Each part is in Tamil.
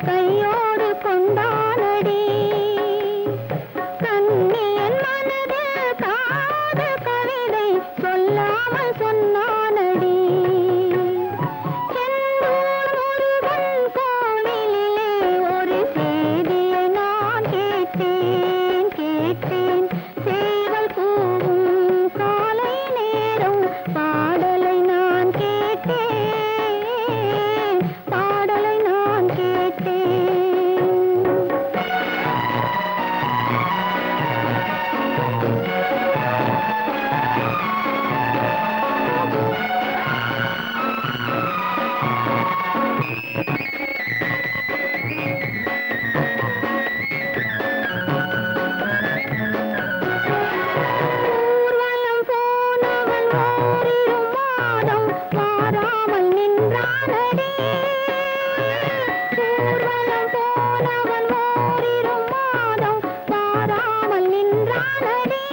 கையோடு கொண்டானடி கண்ணியன் மனது காதல் கவிதை சொல்லாமல் சொன்னானடி செந்தூர் முருகன் கோவிலிலே ஒரு செய்தியை நான் கேட்டேன் கேட்டேன் சேவல் கூவும் காலை நேரம் பாடலை நான் கேட்டேன் பாடலை நான் கேட்டேன் ஊர்வலம் போனவன் ஓரிரு மாதம் வாராமல் நின்றானடி ஊர்வலம் போனவன் ஓரிரு மாதம் வாராமல் நின்றானடி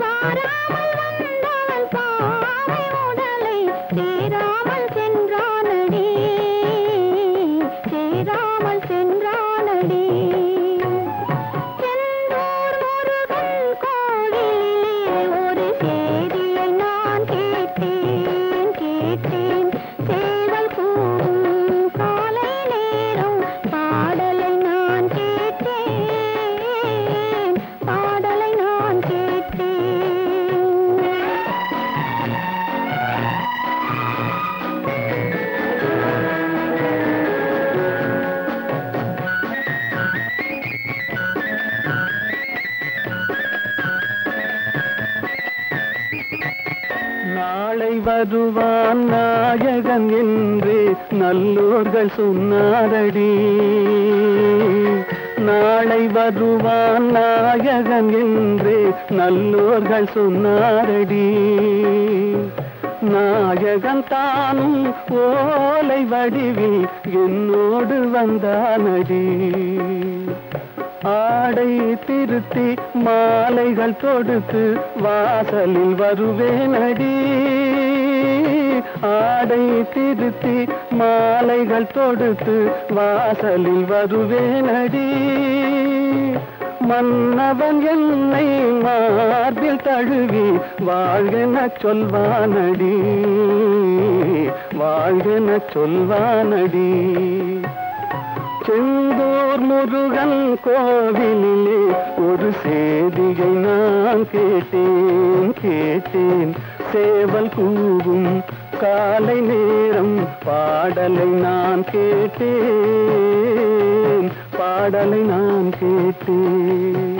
வாராமல் வந்தவன் பாவை உடலை சேராமல் சென்றானடி சேராமல் சென்றானடி செந்தூர் முருகன் கோவிலிலே ஒரு செய்தியை நான் கேட்டேன் கேட்டேன் சேவல் கூவும் காலை நேரம் பாடலை நான் கேட்டேன் பாடலை நான் கேட்டேன் நாளை வருவான் நாயகன் என்று நல்லோர்கள் சொன்னாரடி நாளை வருவான் நாயகன் என்று நல்லோர்கள் சொன்னாரடி நாயகன் தானும் ஓலை வடிவில் என்னோடு வந்தானடி ஆடை திருத்தி மாலைகள் தொடுத்து வாசலில் வருவேனடி ஆடை திருத்தி மாலைகள் தொடுத்து வாசலில் வருவேனடி மன்னவன் என்னை மார்பில் தழுவி வாழ்கெனச் சொல்வானடி வாழ்கெனச் சொல்வானடி செந்தூர் முருகன் கோவிலிலே ஒரு செய்தியை நான் கேட்டேன் கேட்டேன் சேவல் கூவும் காலை நேரம் பாடலை நான் கேட்டேன் பாடலை நான் கேட்டேன்